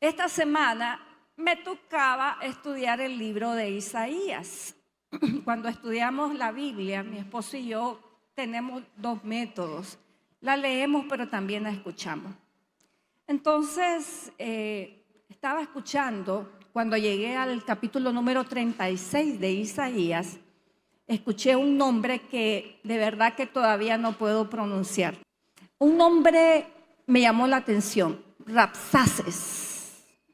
Esta semana me tocaba estudiar el libro de Isaías. Cuando estudiamos la Biblia, mi esposo y yo tenemos dos métodos. La leemos, pero también la escuchamos. Entonces, estaba escuchando, cuando llegué al capítulo número 36 de Isaías, escuché un nombre que de verdad que todavía no puedo pronunciar. Un nombre me llamó la atención, Rabsaces.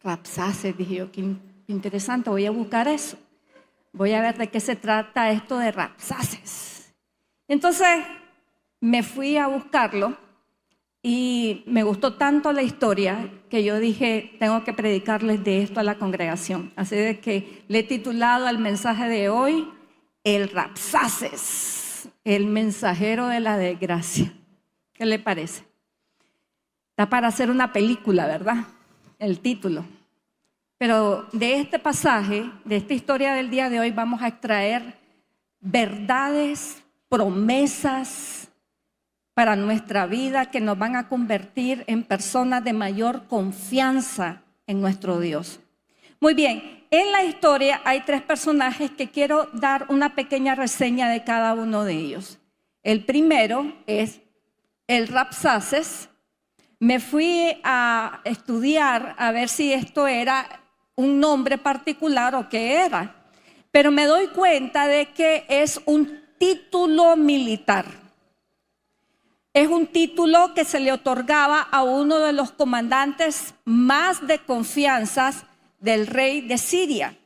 Rabsaces, dije yo, qué interesante, voy a buscar eso. Voy a ver de qué se trata esto de Rabsaces. Entonces me fui a buscarlo y me gustó tanto la historia que yo dije, tengo que predicarles de esto a la congregación. Así de que le he titulado al mensaje de hoy, el Rabsaces, el mensajero de la desgracia. ¿Qué le parece? Está para hacer una película, ¿verdad? El título. Pero de este pasaje, de esta historia del día de hoy, vamos a extraer verdades, promesas para nuestra vida que nos van a convertir en personas de mayor confianza en nuestro Dios. Muy bien, en la historia hay tres personajes que quiero dar una pequeña reseña de cada uno de ellos. El primero es el Rabsaces. Me fui a estudiar a ver si esto era un nombre particular o qué era, pero me doy cuenta de que es un título militar. Es un título que se le otorgaba a uno de los comandantes más de confianza del rey de Siria.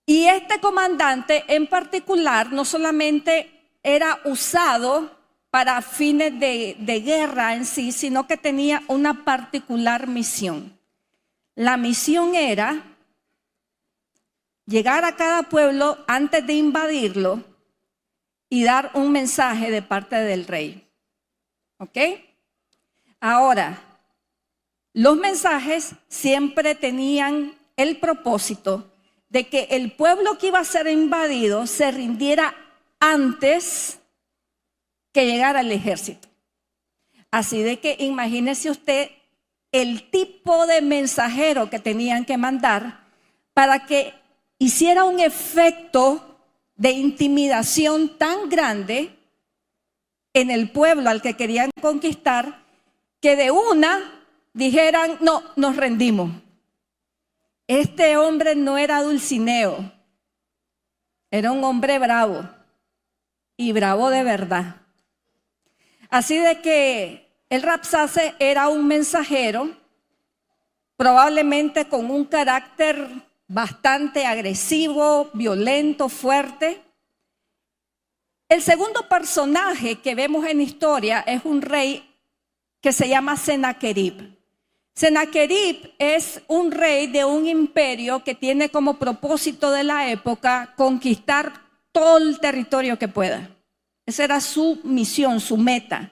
Y este comandante en particular no solamente era usado para fines de guerra en sí, sino que tenía una particular misión. La misión era llegar a cada pueblo antes de invadirlo y dar un mensaje de parte del rey. ¿Ok? Ahora, los mensajes siempre tenían el propósito de que el pueblo que iba a ser invadido se rindiera antes que llegara el ejército. Así de que imagínese usted el tipo de mensajero que tenían que mandar para que hiciera un efecto de intimidación tan grande en el pueblo al que querían conquistar, que de una dijeran, no, nos rendimos. Este hombre no era Dulcineo, era un hombre bravo, y bravo de verdad. Así de que el Rabsaces era un mensajero, probablemente con un carácter bastante agresivo, violento, fuerte. El segundo personaje que vemos en la historia es un rey que se llama Sennacherib. Sennacherib es un rey de un imperio que tiene como propósito de la época conquistar todo el territorio que pueda. Esa era su misión, su meta.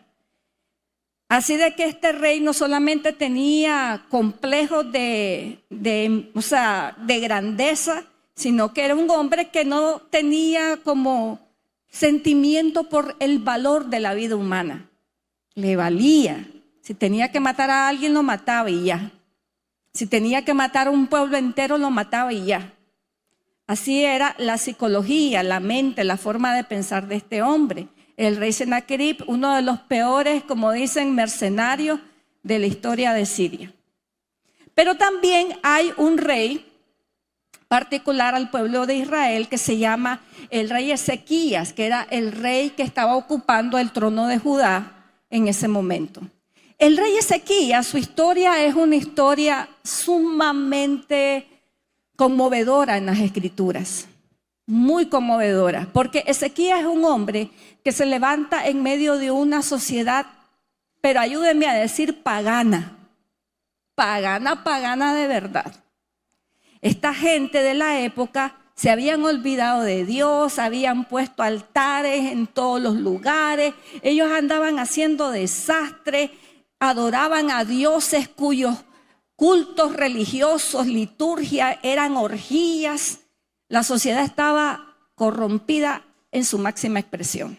Así de que este rey no solamente tenía complejos de grandeza, sino que era un hombre que no tenía como sentimiento por el valor de la vida humana. Le valía. Si tenía que matar a alguien, lo mataba y ya. Si tenía que matar a un pueblo entero, lo mataba y ya. Así era la psicología, la mente, la forma de pensar de este hombre. El rey Sennacherib, uno de los peores, como dicen, mercenarios de la historia de Siria. Pero también hay un rey particular al pueblo de Israel que se llama el rey Ezequías, que era el rey que estaba ocupando el trono de Judá en ese momento. El rey Ezequías, su historia es una historia sumamente conmovedora en las Escrituras. Muy conmovedora, porque Ezequías es un hombre que se levanta en medio de una sociedad, pero ayúdenme a decir pagana de verdad. Esta gente de la época se habían olvidado de Dios, habían puesto altares en todos los lugares, ellos andaban haciendo desastre, adoraban a dioses cuyos cultos religiosos, liturgia, eran orgías. La sociedad estaba corrompida en su máxima expresión.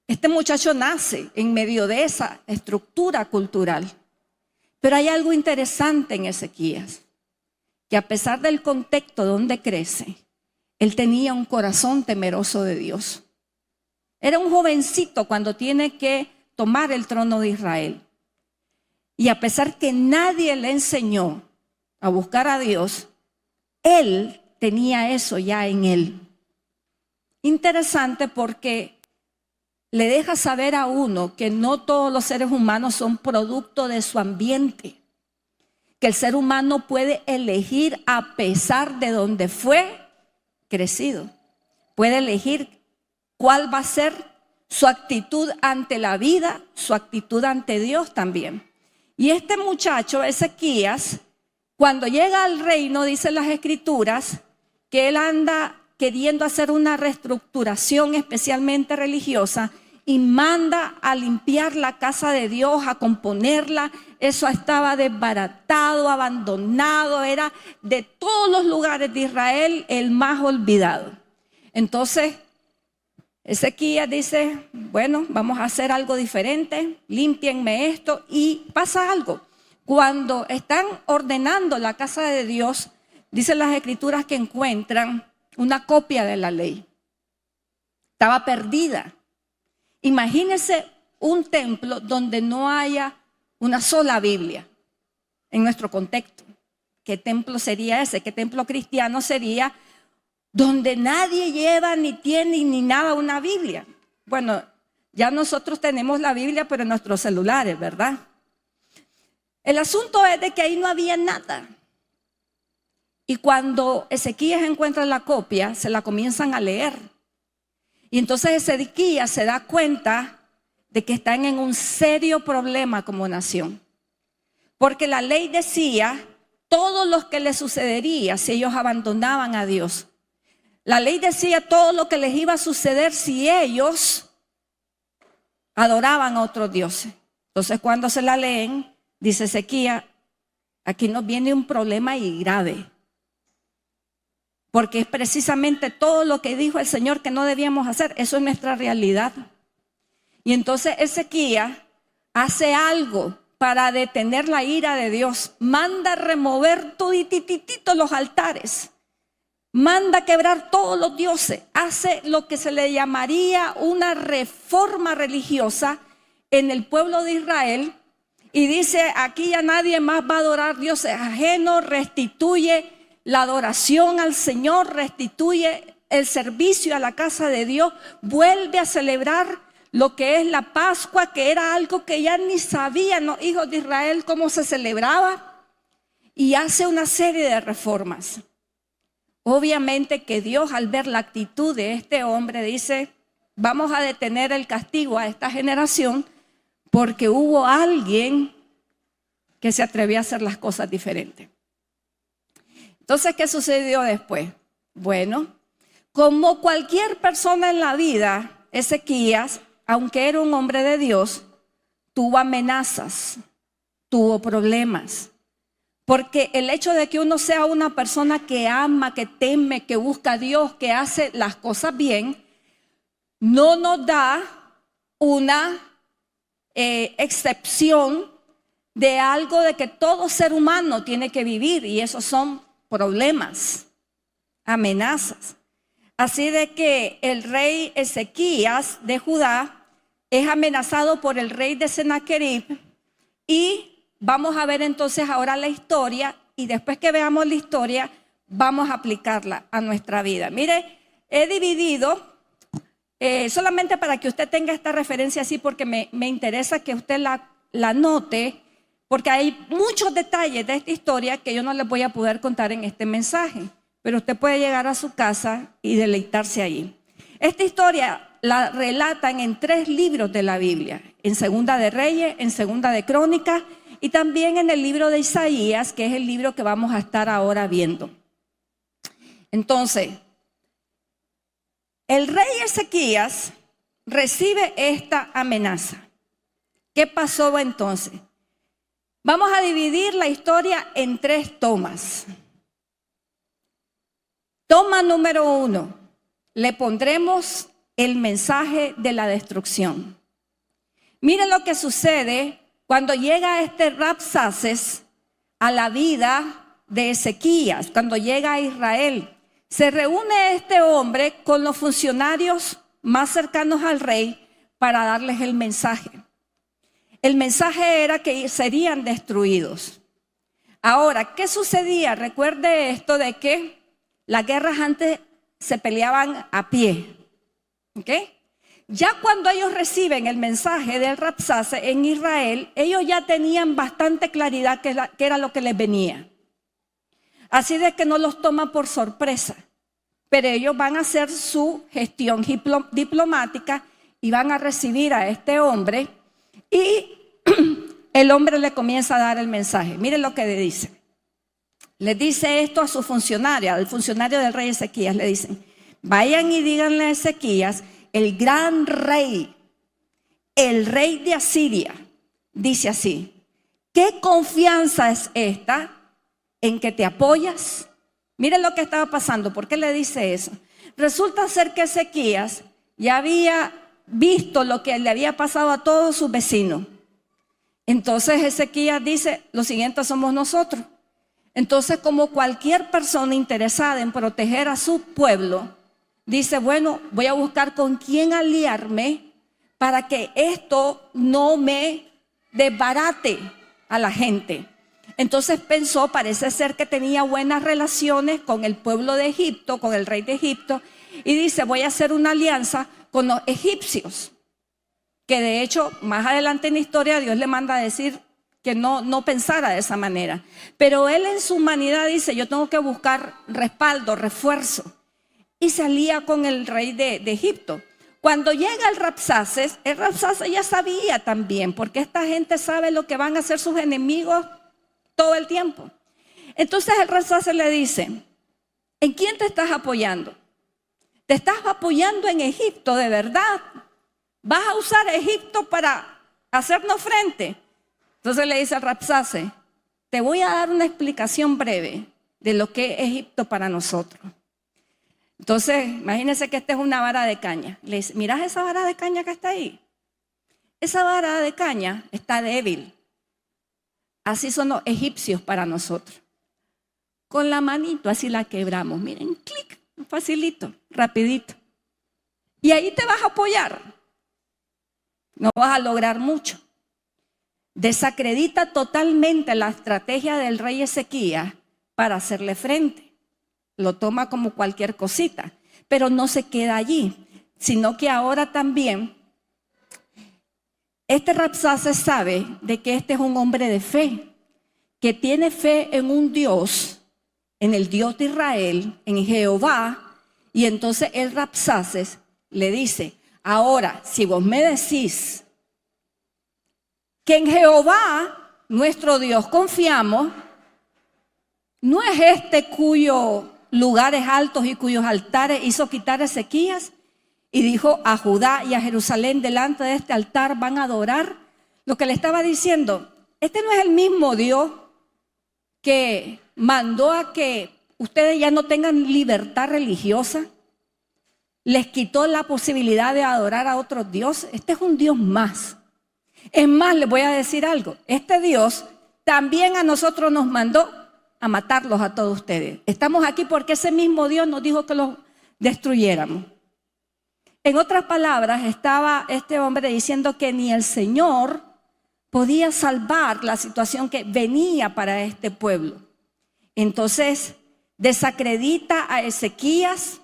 Este muchacho nace en medio de esa estructura cultural. Pero hay algo interesante en Ezequías, que a pesar del contexto donde crece, él tenía un corazón temeroso de Dios. Era un jovencito cuando tiene que tomar el trono de Israel. Y a pesar que nadie le enseñó a buscar a Dios, él tenía eso ya en él. Interesante porque le deja saber a uno que no todos los seres humanos son producto de su ambiente, que el ser humano puede elegir a pesar de donde fue crecido. Puede elegir cuál va a ser su actitud ante la vida, su actitud ante Dios también. Y este muchacho, Ezequías, cuando llega al reino, dicen las escrituras, que él anda queriendo hacer una reestructuración especialmente religiosa y manda a limpiar la casa de Dios, a componerla. Eso estaba desbaratado, abandonado, era de todos los lugares de Israel el más olvidado. Entonces, Ezequías dice, bueno, vamos a hacer algo diferente, límpienme esto, y pasa algo. Cuando están ordenando la casa de Dios, dicen las escrituras que encuentran una copia de la ley. Estaba perdida. Imagínense un templo donde no haya una sola Biblia en nuestro contexto. ¿Qué templo sería ese? ¿Qué templo cristiano sería donde nadie lleva ni tiene ni nada una Biblia? Bueno, ya nosotros tenemos la Biblia, pero en nuestros celulares, ¿verdad? El asunto es de que ahí no había nada. Y cuando Ezequías encuentra la copia, se la comienzan a leer. Y entonces Ezequías se da cuenta de que están en un serio problema como nación. Porque la ley decía todo lo que les sucedería si ellos abandonaban a Dios. La ley decía todo lo que les iba a suceder si ellos adoraban a otros dioses. Entonces cuando se la leen, dice Ezequías, aquí nos viene un problema y grave. Porque es precisamente todo lo que dijo el Señor que no debíamos hacer. Eso es nuestra realidad. Y entonces Ezequías hace algo para detener la ira de Dios. Manda remover todititito los altares. Manda quebrar todos los dioses. Hace lo que se le llamaría una reforma religiosa en el pueblo de Israel. Y dice, aquí ya nadie más va a adorar dioses ajenos, restituye la adoración al Señor, restituye el servicio a la casa de Dios, vuelve a celebrar lo que es la Pascua, que era algo que ya ni sabían los hijos de Israel cómo se celebraba, y hace una serie de reformas. Obviamente que Dios, al ver la actitud de este hombre, dice, vamos a detener el castigo a esta generación porque hubo alguien que se atrevió a hacer las cosas diferentes. Entonces, ¿qué sucedió después? Bueno, como cualquier persona en la vida, Ezequías, aunque era un hombre de Dios, tuvo amenazas, tuvo problemas. Porque el hecho de que uno sea una persona que ama, que teme, que busca a Dios, que hace las cosas bien, no nos da una excepción de algo de que todo ser humano tiene que vivir, y esos son problemas, amenazas. Así de que el rey Ezequías de Judá es amenazado por el rey de Sennacherib, y vamos a ver entonces ahora la historia, y después que veamos la historia vamos a aplicarla a nuestra vida. Mire, he dividido solamente para que usted tenga esta referencia así, porque me interesa que usted la note, porque hay muchos detalles de esta historia que yo no les voy a poder contar en este mensaje, pero usted puede llegar a su casa y deleitarse ahí. Esta historia la relatan en 3 libros de la Biblia, en Segunda de Reyes, en Segunda de Crónicas y también en el libro de Isaías, que es el libro que vamos a estar ahora viendo. Entonces, el rey Ezequías recibe esta amenaza. ¿Qué pasó entonces? Vamos a dividir la historia en 3 tomas. Toma número 1, le pondremos el mensaje de la destrucción. Miren lo que sucede cuando llega este Rabsaces a la vida de Ezequías, cuando llega a Israel, se reúne este hombre con los funcionarios más cercanos al rey para darles el mensaje. El mensaje era que serían destruidos. Ahora, ¿qué sucedía? Recuerde esto de que las guerras antes se peleaban a pie. ¿Ok? Ya cuando ellos reciben el mensaje del Rabsaces en Israel, ellos ya tenían bastante claridad que era lo que les venía. Así de que no los toma por sorpresa, pero ellos van a hacer su gestión diplomática y van a recibir a este hombre y el hombre le comienza a dar el mensaje. Miren lo que le dice. Le dice esto a su funcionario, al funcionario del rey Ezequías. Le dicen, vayan y díganle a Ezequías, el gran rey, el rey de Asiria, dice así, ¿qué confianza es esta en que te apoyas? Miren lo que estaba pasando. ¿Por qué le dice eso? Resulta ser que Ezequías ya había visto lo que le había pasado a todos sus vecinos. Entonces Ezequías dice, lo siguiente somos nosotros. Entonces, como cualquier persona interesada en proteger a su pueblo, dice, bueno, voy a buscar con quién aliarme para que esto no me desbarate a la gente. Entonces pensó, parece ser que tenía buenas relaciones con el pueblo de Egipto, con el rey de Egipto, y dice, voy a hacer una alianza con los egipcios, que de hecho más adelante en la historia Dios le manda a decir que no pensara de esa manera. Pero él en su humanidad dice, yo tengo que buscar respaldo, refuerzo, y se alía con el rey de Egipto. Cuando llega el Rabsaces ya sabía también, porque esta gente sabe lo que van a hacer sus enemigos todo el tiempo. Entonces el Rabsaces le dice, ¿en quién te estás apoyando? ¿Te estás apoyando en Egipto de verdad? ¿Vas a usar Egipto para hacernos frente? Entonces le dice al Rabsaces, te voy a dar una explicación breve de lo que es Egipto para nosotros. Entonces, imagínense que esta es una vara de caña. Le dice, ¿mirás esa vara de caña que está ahí? Esa vara de caña está débil. Así son los egipcios para nosotros. Con la manito así la quebramos. Miren, clic, facilito, rapidito. Y ahí te vas a apoyar. No vas a lograr mucho. Desacredita totalmente la estrategia del rey Ezequías para hacerle frente. Lo toma como cualquier cosita, pero no se queda allí, sino que ahora también este Rabsaces sabe de que este es un hombre de fe, que tiene fe en un Dios, en el Dios de Israel, en Jehová, y entonces el Rabsaces le dice, ahora, si vos me decís que en Jehová, nuestro Dios, confiamos, ¿no es este cuyos lugares altos y cuyos altares hizo quitar Ezequías? Y dijo, a Judá y a Jerusalén delante de este altar van a adorar. Lo que le estaba diciendo, este no es el mismo Dios que mandó a que ustedes ya no tengan libertad religiosa, les quitó la posibilidad de adorar a otros dioses. Este es un Dios más. Es más, les voy a decir algo, este Dios también a nosotros nos mandó a matarlos a todos ustedes. Estamos aquí porque ese mismo Dios nos dijo que los destruyéramos. En otras palabras, estaba este hombre diciendo que ni el Señor podía salvar la situación que venía para este pueblo. Entonces, desacredita a Ezequías,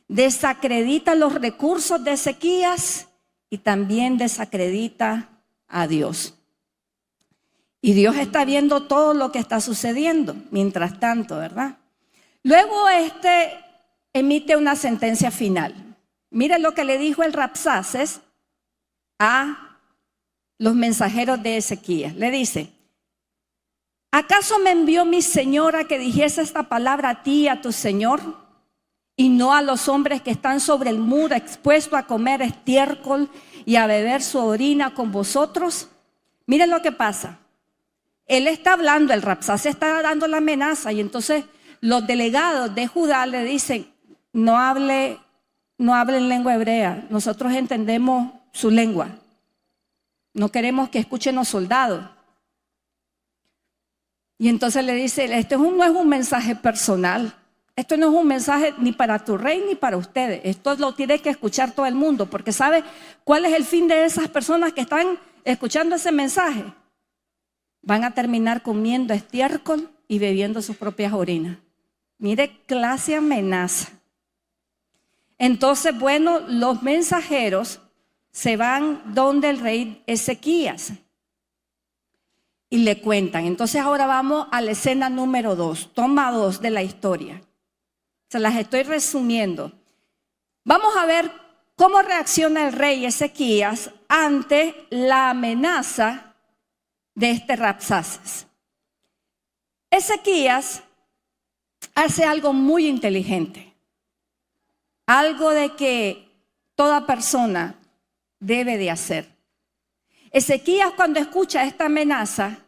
desacredita los recursos de Ezequías y también desacredita a Dios. Y Dios está viendo todo lo que está sucediendo, mientras tanto, ¿verdad? Luego emite una sentencia final. Mire lo que le dijo el Rabsaces a los mensajeros de Ezequías. Le dice, ¿acaso me envió mi señora que dijese esta palabra a ti y a tu señor? Y no a los hombres que están sobre el muro expuestos a comer estiércol y a beber su orina con vosotros. Miren lo que pasa. Él está hablando, el Rabsaces está dando la amenaza y entonces los delegados de Judá le dicen, no hable en lengua hebrea, nosotros entendemos su lengua. No queremos que escuchen los soldados. Y entonces le dice, no es un mensaje personal. Esto no es un mensaje ni para tu rey ni para ustedes. Esto lo tiene que escuchar todo el mundo, porque ¿sabe cuál es el fin de esas personas que están escuchando ese mensaje? Van a terminar comiendo estiércol y bebiendo sus propias orinas. Mire, clase amenaza. Entonces, bueno, los mensajeros se van donde el rey Ezequías y le cuentan. Entonces ahora vamos a la escena número 2, toma 2 de la historia. Se las estoy resumiendo. Vamos a ver cómo reacciona el rey Ezequías ante la amenaza de este Rabsaces. Ezequías hace algo muy inteligente, algo de que toda persona debe de hacer. Ezequías, cuando escucha esta amenaza,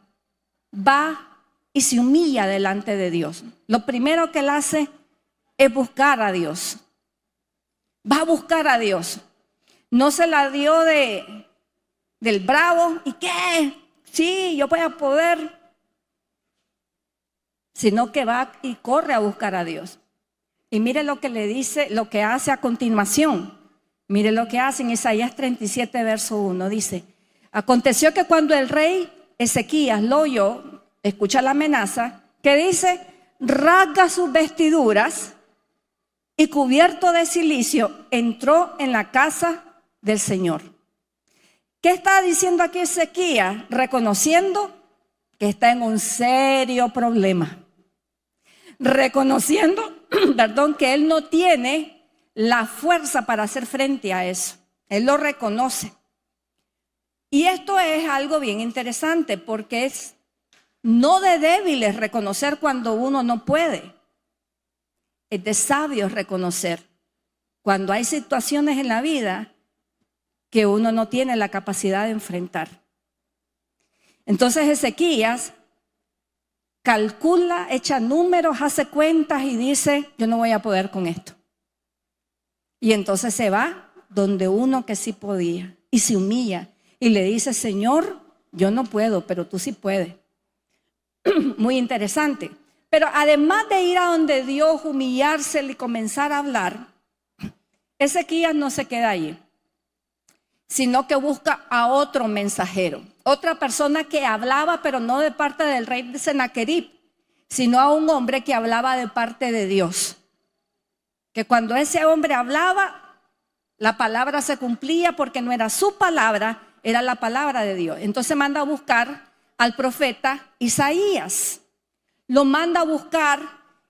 va y se humilla delante de Dios. Lo primero que él hace es buscar a Dios. Va a buscar a Dios. No se la dio del bravo. ¿Y qué? Sí, yo voy a poder. Sino que va y corre a buscar a Dios. Y mire lo que le dice, lo que hace a continuación. Mire lo que hace en Isaías 37, verso 1. Dice, aconteció que cuando el rey Ezequías lo oyó, escucha la amenaza, que dice, rasga sus vestiduras y cubierto de cilicio, entró en la casa del Señor. ¿Qué está diciendo aquí Ezequías? Reconociendo que está en un serio problema. Reconociendo, que él no tiene la fuerza para hacer frente a eso. Él lo reconoce. Y esto es algo bien interesante porque es no de débiles reconocer cuando uno no puede. Es de sabios reconocer cuando hay situaciones en la vida que uno no tiene la capacidad de enfrentar. Entonces Ezequías calcula, echa números, hace cuentas y dice, yo no voy a poder con esto. Y entonces se va donde uno que sí podía y se humilla y le dice, Señor, yo no puedo, pero tú sí puedes. Muy interesante. Pero además de ir a donde Dios, humillarse y comenzar a hablar, Ezequías no se queda allí, sino que busca a otro mensajero, otra persona que hablaba, pero no de parte del rey de Sennacherib, sino a un hombre que hablaba de parte de Dios. Que cuando ese hombre hablaba, la palabra se cumplía porque no era su palabra, era la palabra de Dios. Entonces manda a buscar al profeta Isaías. Lo manda a buscar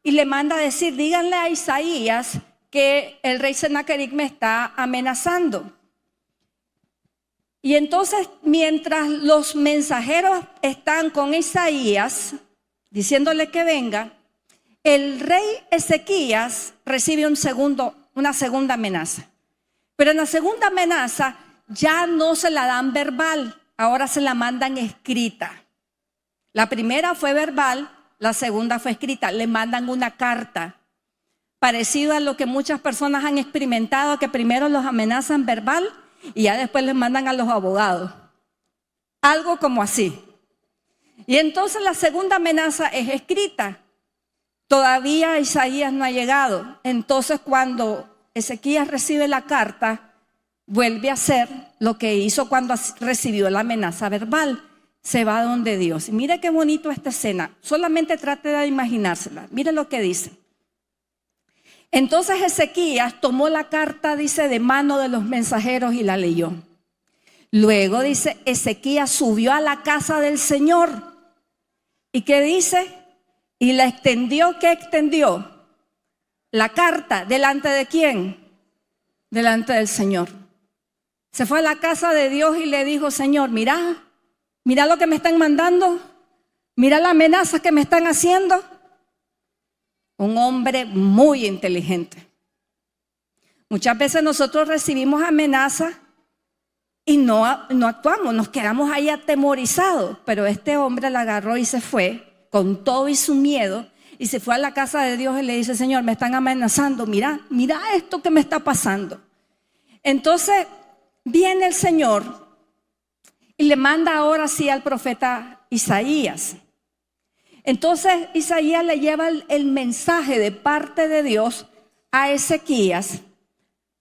y le manda a decir, díganle a Isaías que el rey Sennacherib me está amenazando. Y entonces, mientras los mensajeros están con Isaías, diciéndole que venga, el rey Ezequías recibe una segunda amenaza. Pero en la segunda amenaza ya no se la dan verbal, ahora se la mandan escrita. La primera fue verbal, la segunda fue escrita. Le mandan una carta, parecido a lo que muchas personas han experimentado, que primero los amenazan verbal y ya después les mandan a los abogados. Algo como así. Y entonces la segunda amenaza es escrita. Todavía Isaías no ha llegado. Entonces cuando Ezequías recibe la carta, vuelve a hacer lo que hizo cuando recibió la amenaza verbal. Se va donde Dios. Y mire qué bonito esta escena. Solamente trate de imaginársela. Mire lo que dice. Entonces Ezequías tomó la carta, dice, de mano de los mensajeros y la leyó. Luego dice, Ezequías subió a la casa del Señor. ¿Y qué dice? Y la extendió. ¿Qué extendió? La carta. ¿Delante de quién? Delante del Señor. Se fue a la casa de Dios y le dijo, Señor, mira lo que me están mandando. Mira la amenaza que me están haciendo. Un hombre muy inteligente. Muchas veces nosotros recibimos amenazas y no actuamos, nos quedamos ahí atemorizados. Pero este hombre la agarró y se fue con todo y su miedo y se fue a la casa de Dios y le dice, Señor, me están amenazando, mira esto que me está pasando. Entonces viene el Señor Y le manda ahora sí al profeta Isaías. Entonces Isaías le lleva el mensaje de parte de Dios a Ezequías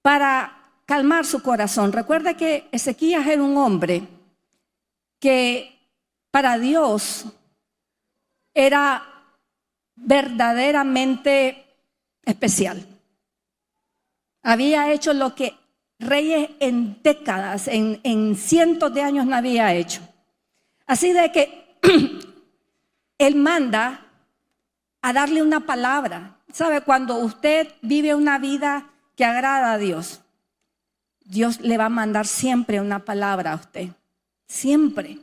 para calmar su corazón. Recuerda que Ezequías era un hombre que para Dios era verdaderamente especial. Había hecho lo que reyes en décadas, en cientos de años no había hecho. Así de que él manda a darle una palabra. ¿Sabe? Cuando usted vive una vida que agrada a Dios, Dios le va a mandar siempre una palabra a usted. Siempre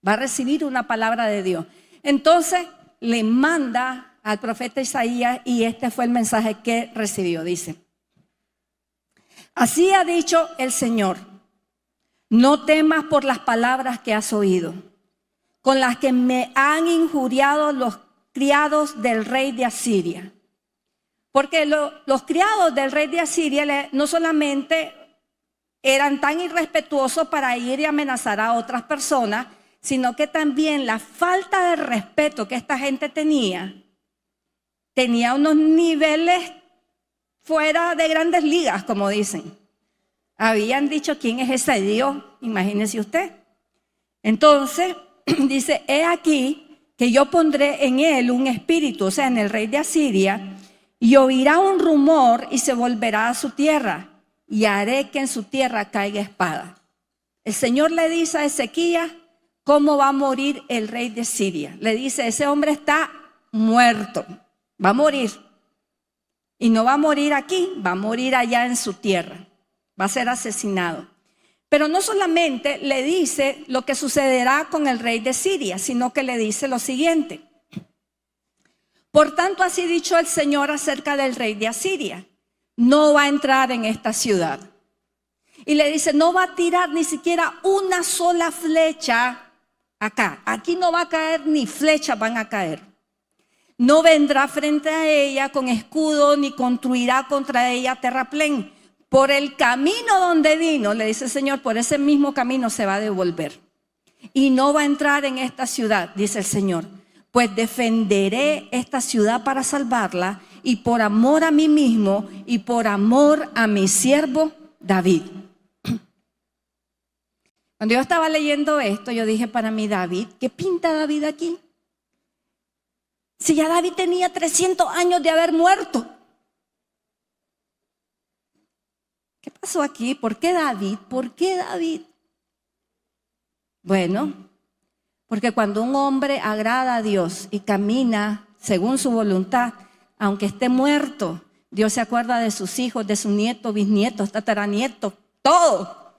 va a recibir una palabra de Dios. Entonces le manda al profeta Isaías y este fue el mensaje que recibió. Dice: así ha dicho el Señor, no temas por las palabras que has oído, con las que me han injuriado los criados del rey de Asiria. Porque los criados del rey de Asiria no solamente eran tan irrespetuosos para ir y amenazar a otras personas, sino que también la falta de respeto que esta gente tenía unos niveles fuera de grandes ligas, como dicen. Habían dicho: ¿quién es ese Dios? Imagínese usted. Entonces dice: he aquí que yo pondré en él un espíritu, o sea, en el rey de Asiria, y oirá un rumor y se volverá a su tierra, y haré que en su tierra caiga espada. El Señor le dice a Ezequías cómo va a morir el rey de Siria. Le dice: ese hombre está muerto, va a morir. Y no va a morir aquí, va a morir allá en su tierra. Va a ser asesinado. Pero no solamente le dice lo que sucederá con el rey de Siria, sino que le dice lo siguiente: por tanto, así dicho el Señor acerca del rey de Asiria, no va a entrar en esta ciudad. Y le dice: no va a tirar ni siquiera una sola flecha acá. Aquí no va a caer ni flechas van a caer. No vendrá frente a ella con escudo ni construirá contra ella terraplén. Por el camino donde vino, le dice el Señor, por ese mismo camino se va a devolver. Y no va a entrar en esta ciudad, dice el Señor, pues defenderé esta ciudad para salvarla, y por amor a mí mismo y por amor a mi siervo David. Cuando yo estaba leyendo esto, yo dije para mí: David, ¿qué pinta David aquí? Si ya David tenía 300 años de haber muerto. ¿Qué pasó aquí? ¿Por qué David? ¿Por qué David? Bueno, porque cuando un hombre agrada a Dios y camina según su voluntad, aunque esté muerto, Dios se acuerda de sus hijos, de sus nietos, bisnietos, tataranietos, todo.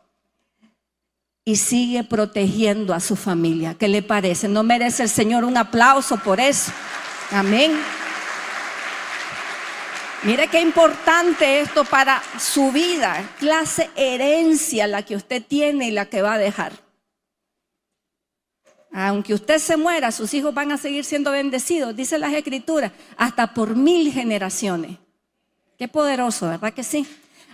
Y sigue protegiendo a su familia. ¿Qué le parece? ¿No merece el Señor un aplauso por eso? Amén. Mire qué importante esto para su vida, clase herencia la que usted tiene y la que va a dejar. Aunque usted se muera, sus hijos van a seguir siendo bendecidos, dice las Escrituras, hasta por 1000 generaciones. Qué poderoso, ¿verdad que sí?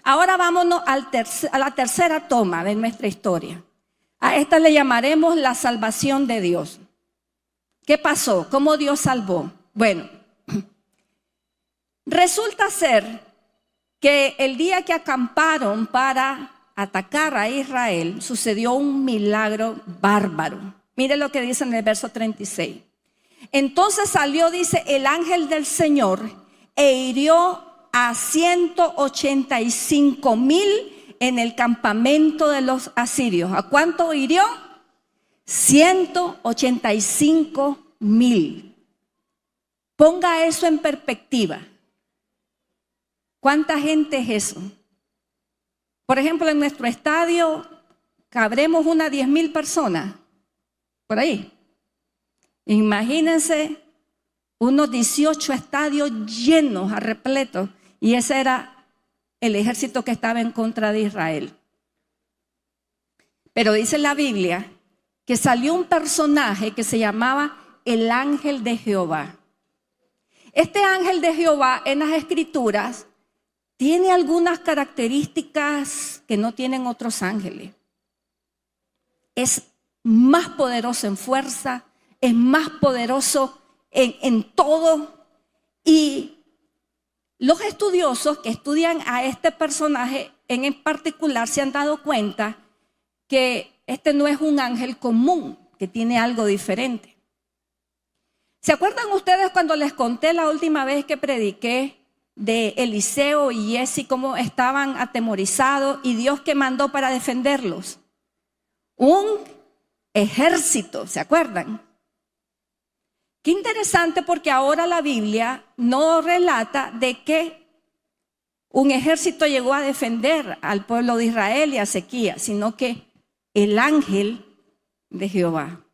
Ahora vámonos a la tercera toma de nuestra historia. A esta le llamaremos la salvación de Dios. ¿Qué pasó? ¿Cómo Dios salvó? Bueno, resulta ser que el día que acamparon para atacar a Israel, sucedió un milagro bárbaro. Mire lo que dice en el verso 36. Entonces salió, dice, el ángel del Señor e hirió a 185,000 en el campamento de los asirios. ¿A cuánto hirió? 185,000. Ponga eso en perspectiva. ¿Cuánta gente es eso? Por ejemplo, en nuestro estadio cabremos unas 10,000 personas. Por ahí. Imagínense unos 18 estadios llenos, a repleto. Y ese era el ejército que estaba en contra de Israel. Pero dice la Biblia que salió un personaje que se llamaba el ángel de Jehová. Este ángel de Jehová en las Escrituras tiene algunas características que no tienen otros ángeles. Es más poderoso en fuerza, es más poderoso en todo. Y los estudiosos que estudian a este personaje en particular se han dado cuenta que este no es un ángel común, que tiene algo diferente. ¿Se acuerdan ustedes cuando les conté la última vez que prediqué de Eliseo y Giezi, cómo estaban atemorizados y Dios que mandó para defenderlos? Un ejército, ¿se acuerdan? Qué interesante, porque ahora la Biblia no relata de que un ejército llegó a defender al pueblo de Israel y a Ezequías, sino que el ángel de Jehová.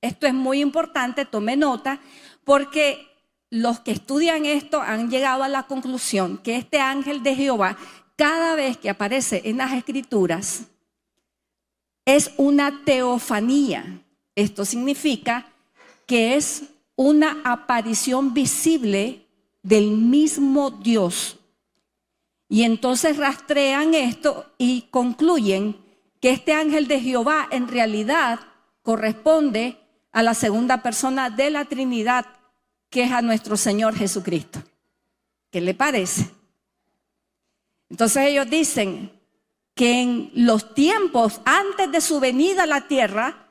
Esto es muy importante, tome nota, porque los que estudian esto han llegado a la conclusión que este ángel de Jehová, cada vez que aparece en las Escrituras, es una teofanía. Esto significa que es una aparición visible del mismo Dios. Y entonces rastrean esto y concluyen que este ángel de Jehová en realidad corresponde a la segunda persona de la Trinidad, que es a nuestro Señor Jesucristo. ¿Qué le parece? Entonces ellos dicen que en los tiempos antes de su venida a la tierra,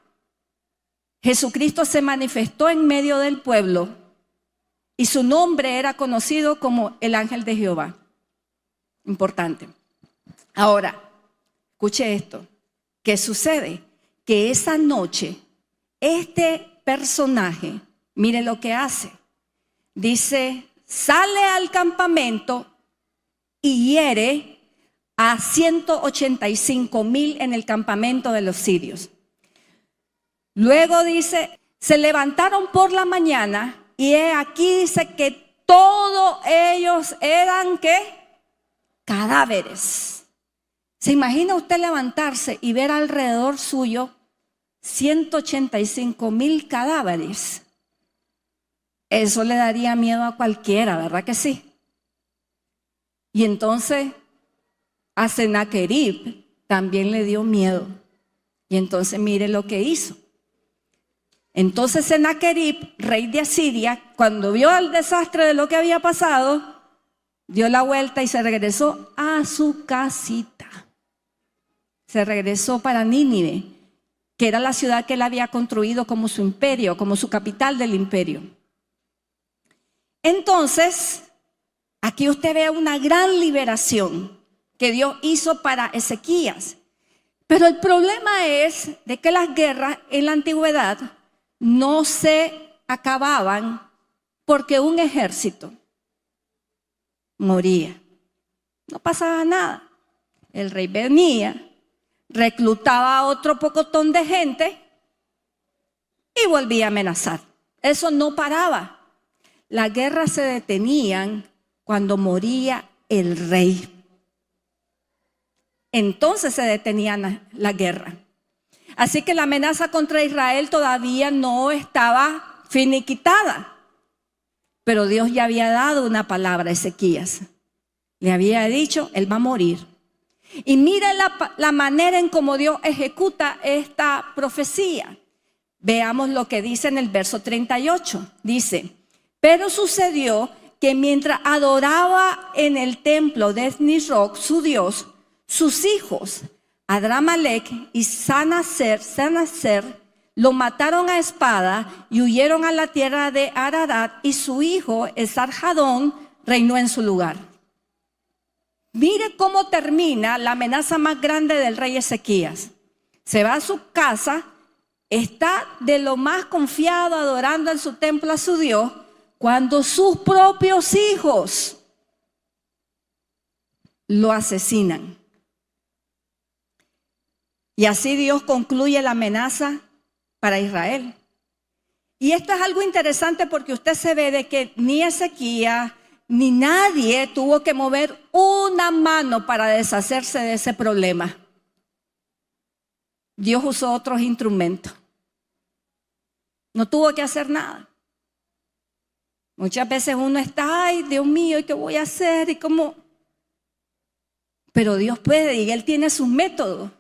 Jesucristo se manifestó en medio del pueblo y su nombre era conocido como el ángel de Jehová. Importante. Ahora, escuche esto. ¿Qué sucede? Que esa noche, este personaje, mire lo que hace. Dice, sale al campamento y hiere a 185,000 en el campamento de los sirios. Luego dice, se levantaron por la mañana y aquí dice que todos ellos eran, ¿qué? Cadáveres. ¿Se imagina usted levantarse y ver alrededor suyo 185,000 cadáveres? Eso le daría miedo a cualquiera, ¿verdad que sí? Y entonces a Sennacherib también le dio miedo. Y entonces mire lo que hizo. Entonces Sennacherib, rey de Asiria, cuando vio el desastre de lo que había pasado, dio la vuelta y se regresó a su casita. Se regresó para Nínive, que era la ciudad que él había construido como su imperio, como su capital del imperio. Entonces, aquí usted ve una gran liberación que Dios hizo para Ezequías. Pero el problema es de que las guerras en la antigüedad no se acababan porque un ejército moría. No pasaba nada. El rey venía, reclutaba a otro pocotón de gente y volvía a amenazar. Eso no paraba. Las guerras se detenían cuando moría el rey. Entonces se detenían la guerra. Así que la amenaza contra Israel todavía no estaba finiquitada. Pero Dios ya había dado una palabra a Ezequías. Le había dicho, él va a morir. Y mire la manera en cómo Dios ejecuta esta profecía. Veamos lo que dice en el verso 38. Dice, pero sucedió que mientras adoraba en el templo de Nisroch, su Dios, sus hijos, Adramelech y Sanaser, lo mataron a espada y huyeron a la tierra de Ararat, y su hijo Esarhadón reinó en su lugar. Mire cómo termina la amenaza más grande del rey Ezequías. Se va a su casa, está de lo más confiado adorando en su templo a su Dios, cuando sus propios hijos lo asesinan. Y así Dios concluye la amenaza para Israel. Y esto es algo interesante porque usted se ve de que ni Ezequías ni nadie tuvo que mover una mano para deshacerse de ese problema. Dios usó otros instrumentos. No tuvo que hacer nada. Muchas veces uno está, ay, Dios mío, ¿y qué voy a hacer? ¿Y cómo? Pero Dios puede y Él tiene sus métodos.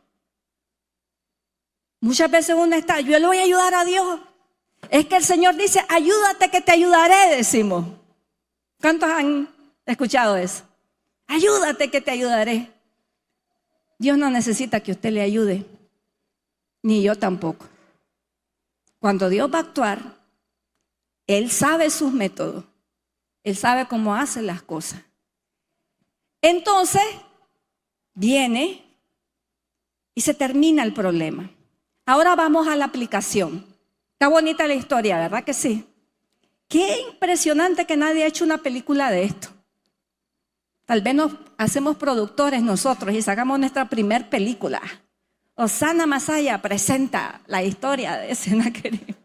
Muchas veces uno está, yo le voy a ayudar a Dios. Es que el Señor dice, ayúdate que te ayudaré, decimos. ¿Cuántos han escuchado eso? Ayúdate que te ayudaré. Dios no necesita que usted le ayude, ni yo tampoco. Cuando Dios va a actuar, Él sabe sus métodos. Él sabe cómo hace las cosas. Entonces, viene y se termina el problema. Ahora vamos a la aplicación. Está bonita la historia, ¿verdad que sí? Qué impresionante que nadie ha hecho una película de esto. Tal vez nos hacemos productores nosotros y sacamos nuestra primer película. Osana Masaya presenta la historia de Sennacherib.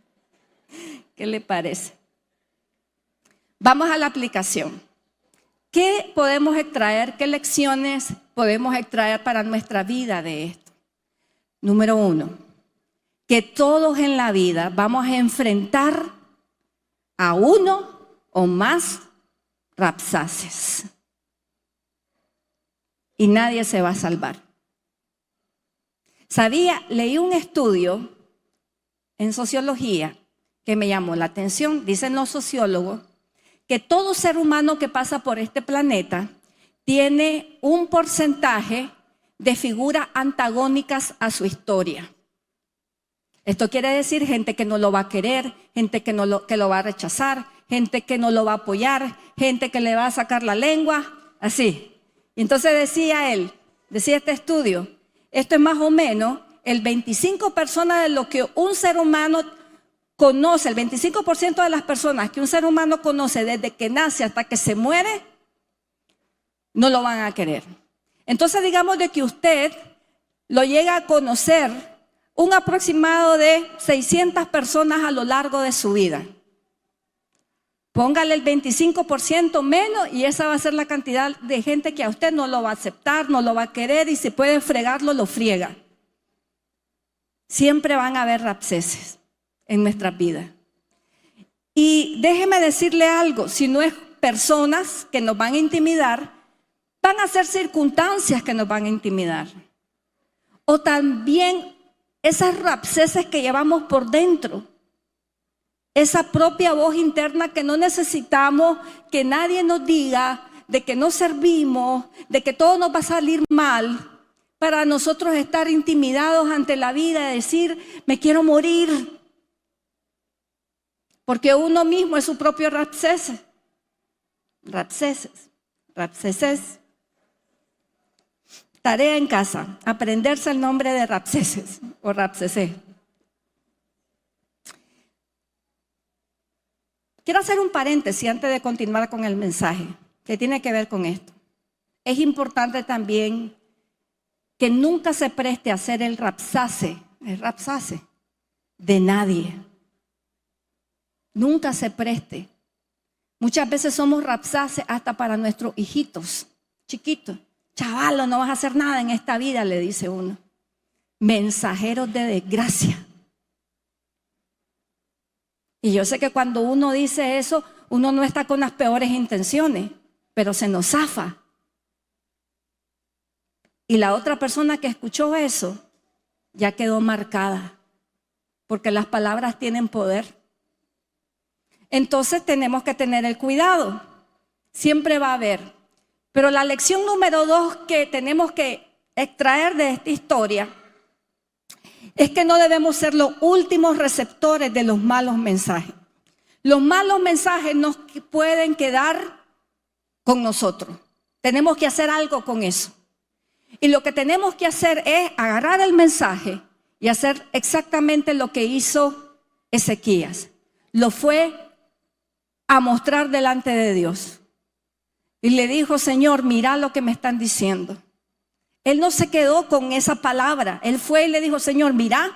¿Qué le parece? Vamos a la aplicación. ¿Qué podemos extraer? ¿Qué lecciones podemos extraer para nuestra vida de esto? Número 1, que todos en la vida vamos a enfrentar a uno o más Rabsaces. Y nadie se va a salvar. Leí un estudio en sociología que me llamó la atención. Dicen los sociólogos que todo ser humano que pasa por este planeta tiene un porcentaje de figuras antagónicas a su historia. Esto quiere decir gente que no lo va a querer, gente que lo va a rechazar, gente que no lo va a apoyar, gente que le va a sacar la lengua, así. Y entonces decía este estudio, esto es más o menos el 25% de lo que un ser humano conoce, el 25% de las personas que un ser humano conoce desde que nace hasta que se muere, no lo van a querer. Entonces digamos de que usted lo llega a conocer un aproximado de 600 personas a lo largo de su vida. Póngale el 25% menos y esa va a ser la cantidad de gente que a usted no lo va a aceptar, no lo va a querer y si puede fregarlo, lo friega. Siempre van a haber Rabsaces en nuestras vidas. Y déjeme decirle algo, si no es personas que nos van a intimidar, van a ser circunstancias que nos van a intimidar. O también esas Rabsaces que llevamos por dentro. Esa propia voz interna que no necesitamos que nadie nos diga de que no servimos, de que todo nos va a salir mal, para nosotros estar intimidados ante la vida y decir, me quiero morir. Porque uno mismo es su propio Rabsaces. Tarea en casa, aprenderse el nombre de Rabsaces o Rabsaces. Quiero hacer un paréntesis antes de continuar con el mensaje que tiene que ver con esto. Es importante también que nunca se preste a ser el Rabsace de nadie. Nunca se preste. Muchas veces somos Rabsaces hasta para nuestros hijitos chiquitos. Chavalo, no vas a hacer nada en esta vida, le dice uno. Mensajeros de desgracia. Y yo sé que cuando uno dice eso, uno no está con las peores intenciones, pero se nos zafa. Y la otra persona que escuchó eso ya quedó marcada, porque las palabras tienen poder. Entonces tenemos que tener el cuidado. Siempre va a haber. Pero la lección número 2 que tenemos que extraer de esta historia es que no debemos ser los últimos receptores de los malos mensajes. Los malos mensajes no pueden quedar con nosotros. Tenemos que hacer algo con eso. Y lo que tenemos que hacer es agarrar el mensaje y hacer exactamente lo que hizo Ezequías. Lo fue a mostrar delante de Dios. Y le dijo, Señor, mira lo que me están diciendo. Él no se quedó con esa palabra. Él fue y le dijo, Señor, mira,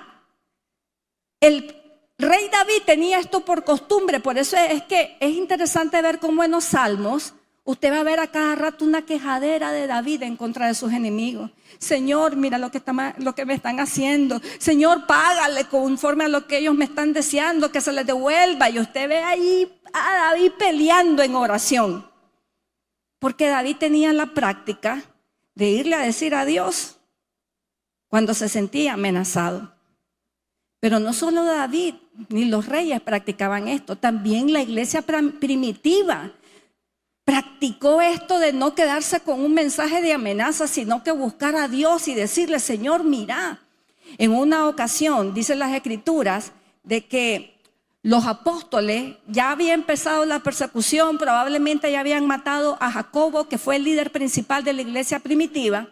el rey David tenía esto por costumbre. Por eso es que es interesante ver cómo en los salmos usted va a ver a cada rato una quejadera de David en contra de sus enemigos. Señor, mira lo que me están haciendo. Señor, págale conforme a lo que ellos me están deseando, que se les devuelva. Y usted ve ahí a David peleando en oración. Porque David tenía la práctica de irle a decir a Dios cuando se sentía amenazado. Pero no solo David ni los reyes practicaban esto, también la iglesia primitiva practicó esto de no quedarse con un mensaje de amenaza, sino que buscar a Dios y decirle, Señor, mira. En una ocasión, dicen las escrituras, de que los apóstoles ya había empezado la persecución, probablemente ya habían matado a Jacobo, que fue el líder principal de la iglesia primitiva.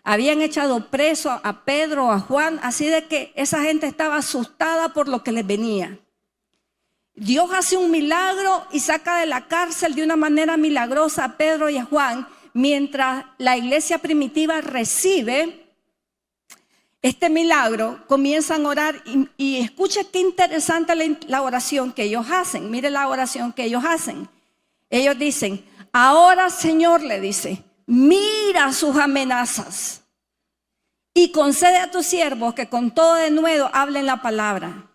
Habían echado preso a Pedro, a Juan, así de que esa gente estaba asustada por lo que les venía. Dios hace un milagro y saca de la cárcel de una manera milagrosa a Pedro y a Juan, mientras la iglesia primitiva recibe este milagro. Comienzan a orar y escucha qué interesante la oración que ellos hacen. Mire la oración que ellos hacen. Ellos dicen, ahora Señor, le dice, mira sus amenazas y concede a tus siervos que con todo denuedo hablen la palabra.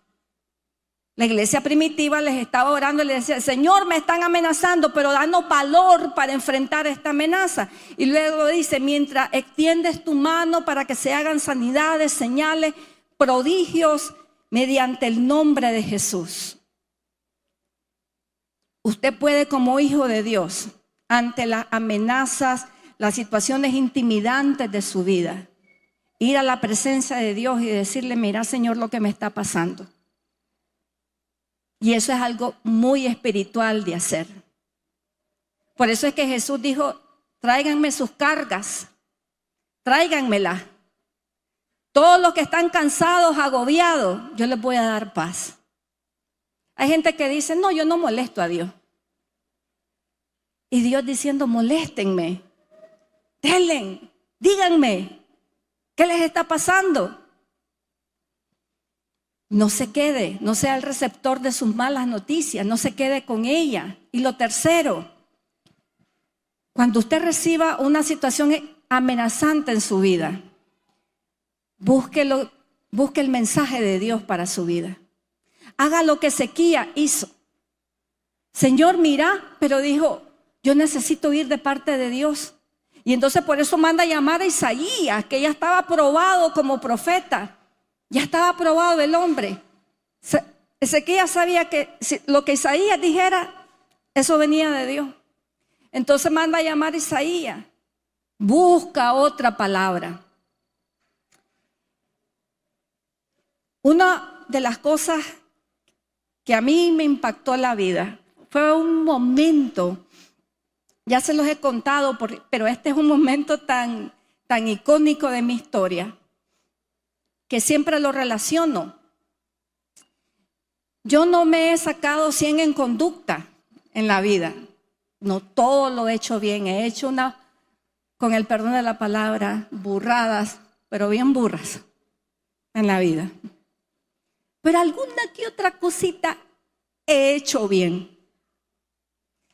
La iglesia primitiva les estaba orando y les decía, Señor, me están amenazando, pero danos valor para enfrentar esta amenaza. Y luego dice, mientras extiendes tu mano para que se hagan sanidades, señales, prodigios, mediante el nombre de Jesús. Usted puede, como hijo de Dios, ante las amenazas, las situaciones intimidantes de su vida, ir a la presencia de Dios y decirle, mira, Señor, lo que me está pasando. Y eso es algo muy espiritual de hacer. Por eso es que Jesús dijo, tráiganme sus cargas, tráiganmelas. Todos los que están cansados, agobiados, yo les voy a dar paz. Hay gente que dice, no, yo no molesto a Dios. Y Dios diciendo, moléstenme, denle, díganme, ¿qué les está pasando? No se quede, no sea el receptor de sus malas noticias, no se quede con ella. Y lo tercero, cuando usted reciba una situación amenazante en su vida, busque el mensaje de Dios para su vida. Haga lo que Ezequías hizo. Señor, mira, pero dijo, yo necesito ir de parte de Dios. Y entonces por eso manda a llamar a Isaías, que ya estaba aprobado como profeta. Ya estaba aprobado el hombre. Ezequías sabía que lo que Isaías dijera, eso venía de Dios. Entonces manda a llamar a Isaías. Busca otra palabra. Una de las cosas que a mí me impactó la vida fue un momento, ya se los he contado, pero este es un momento tan icónico de mi historia, que siempre lo relaciono. Yo no me he sacado 100 en conducta en la vida. No todo lo he hecho bien. He hecho con el perdón de la palabra, burradas, pero bien burras en la vida. Pero alguna que otra cosita he hecho bien.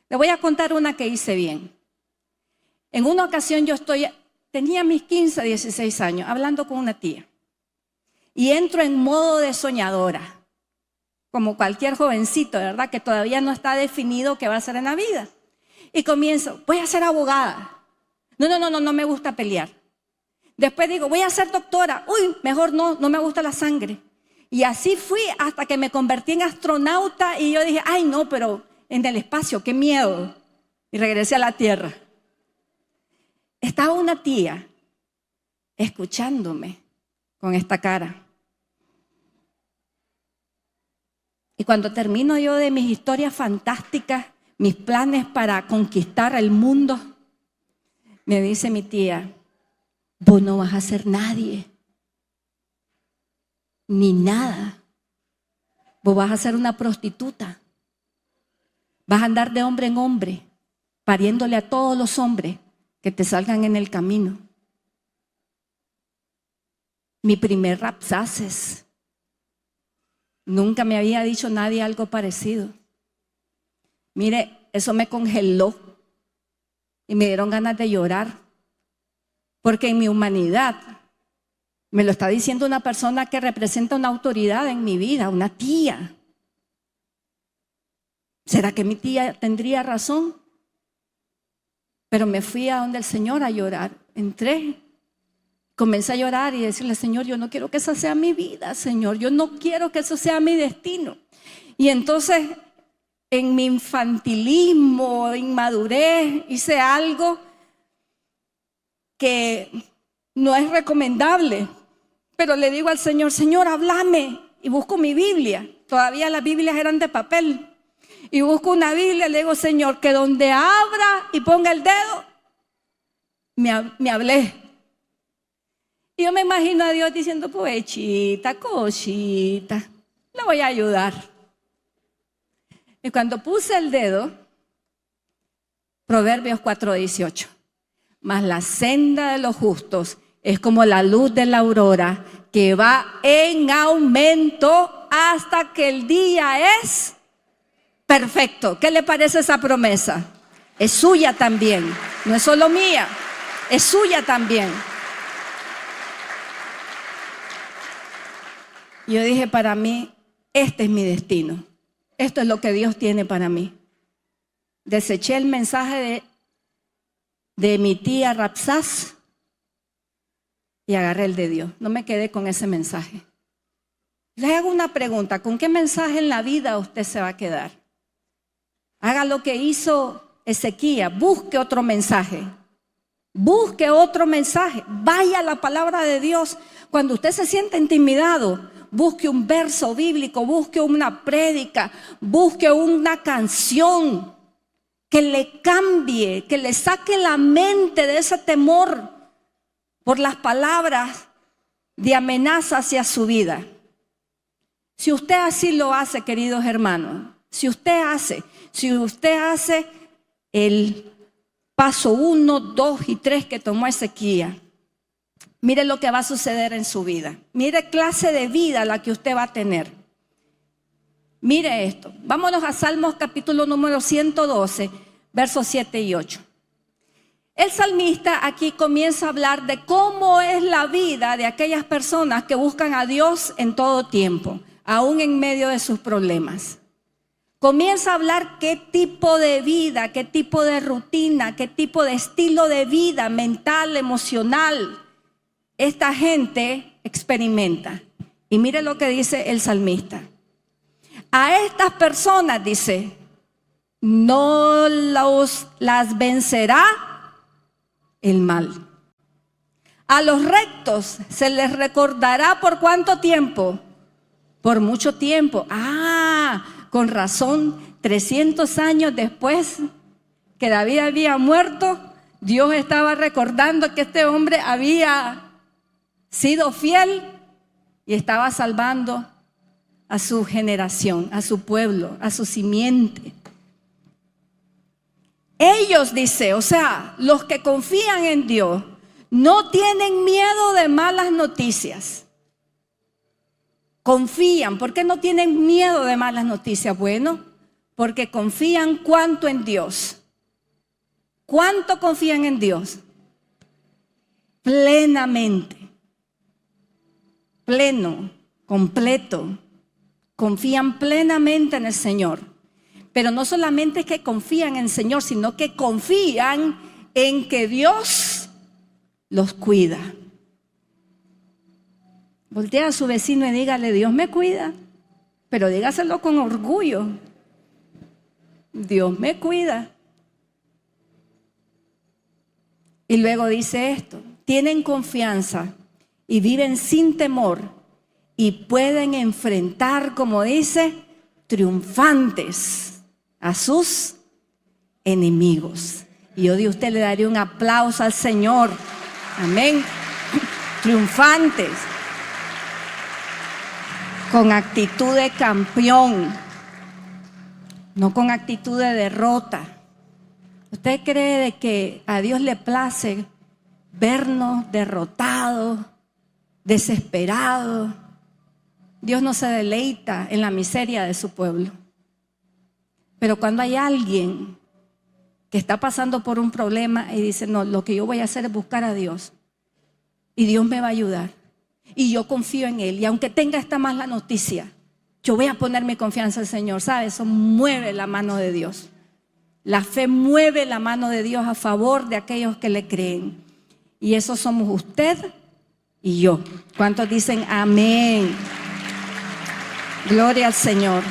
Le voy a contar una que hice bien. En una ocasión tenía mis 15, 16 años, hablando con una tía. Y entro en modo de soñadora, como cualquier jovencito, ¿verdad? Que todavía no está definido qué va a hacer en la vida. Y comienzo, voy a ser abogada. No me gusta pelear. Después digo, voy a ser doctora. Uy, mejor no me gusta la sangre. Y así fui hasta que me convertí en astronauta y yo dije, ay no, pero en el espacio, qué miedo. Y regresé a la tierra. Estaba una tía escuchándome con esta cara. Y cuando termino yo de mis historias fantásticas, mis planes para conquistar el mundo, me dice mi tía, vos no vas a ser nadie, ni nada. Vos vas a ser una prostituta. Vas a andar de hombre en hombre, pariéndole a todos los hombres que te salgan en el camino. Mi primer rapsaces. Nunca me había dicho nadie algo parecido. Mire, eso me congeló y me dieron ganas de llorar, porque en mi humanidad me lo está diciendo una persona que representa una autoridad en mi vida, una tía. ¿Será que mi tía tendría razón? Pero me fui a donde el Señor a llorar. Entré Comencé a llorar y decirle, Señor, yo no quiero que esa sea mi vida, Señor. Yo no quiero que eso sea mi destino. Y entonces, en mi infantilismo, inmadurez, hice algo que no es recomendable. Pero le digo al Señor, Señor, háblame. Y busco mi Biblia. Todavía las Biblias eran de papel. Y busco una Biblia y le digo, Señor, que donde abra y ponga el dedo, me hablé. Y yo me imagino a Dios diciendo, povechita, cosita, le voy a ayudar. Y cuando puse el dedo, Proverbios 4:18, mas la senda de los justos es como la luz de la aurora, que va en aumento hasta que el día es perfecto. ¿Qué le parece esa promesa? Es suya también, no es solo mía, es suya también. Yo dije, para mí, este es mi destino. Esto es lo que Dios tiene para mí. Deseché el mensaje de mi tía Rapsás y agarré el de Dios. No me quedé con ese mensaje. Le hago una pregunta, ¿con qué mensaje en la vida usted se va a quedar? Haga lo que hizo Ezequías, busque otro mensaje. Busque otro mensaje, vaya a la palabra de Dios. Cuando usted se siente intimidado, busque un verso bíblico, busque una prédica, busque una canción que le cambie, que le saque la mente de ese temor por las palabras de amenaza hacia su vida. Si usted así lo hace, queridos hermanos, si usted hace el paso 1, 2 y 3 que tomó Ezequías, mire lo que va a suceder en su vida. Mire clase de vida la que usted va a tener. Mire esto. Vámonos a Salmos capítulo número 112, versos 7 y 8. El salmista aquí comienza a hablar de cómo es la vida de aquellas personas que buscan a Dios en todo tiempo, aún en medio de sus problemas. Comienza a hablar qué tipo de vida, qué tipo de rutina, qué tipo de estilo de vida mental, emocional, esta gente experimenta. Y mire lo que dice el salmista. A estas personas, dice, no las vencerá el mal. A los rectos se les recordará por cuánto tiempo. Por mucho tiempo. Con razón, 300 años después que David había muerto, Dios estaba recordando que este hombre había sido fiel y estaba salvando a su generación, a su pueblo, a su simiente. Ellos, dice, o sea, los que confían en Dios, no tienen miedo de malas noticias. Confían. ¿Por qué no tienen miedo de malas noticias? Bueno, porque confían cuánto en Dios. ¿Cuánto confían en Dios? Plenamente. Pleno, completo. Confían plenamente en el Señor. Pero no solamente es que confían en el Señor, sino que confían en que Dios los cuida. Voltea a su vecino y dígale, Dios me cuida, pero dígaselo con orgullo. Dios me cuida. Y luego dice esto, tienen confianza y viven sin temor y pueden enfrentar, como dice, triunfantes a sus enemigos. Y yo de usted le daría un aplauso al Señor. Amén. Triunfantes. Con actitud de campeón, no con actitud de derrota. ¿Usted cree de que a Dios le place vernos derrotados, desesperados? Dios no se deleita en la miseria de su pueblo. Pero cuando hay alguien que está pasando por un problema y dice, no, lo que yo voy a hacer es buscar a Dios y Dios me va a ayudar. Y yo confío en Él. Y aunque tenga esta mala noticia, yo voy a poner mi confianza en el Señor. ¿Sabe? Eso mueve la mano de Dios. La fe mueve la mano de Dios a favor de aquellos que le creen. Y eso somos usted y yo. ¿Cuántos dicen amén? Gloria al Señor.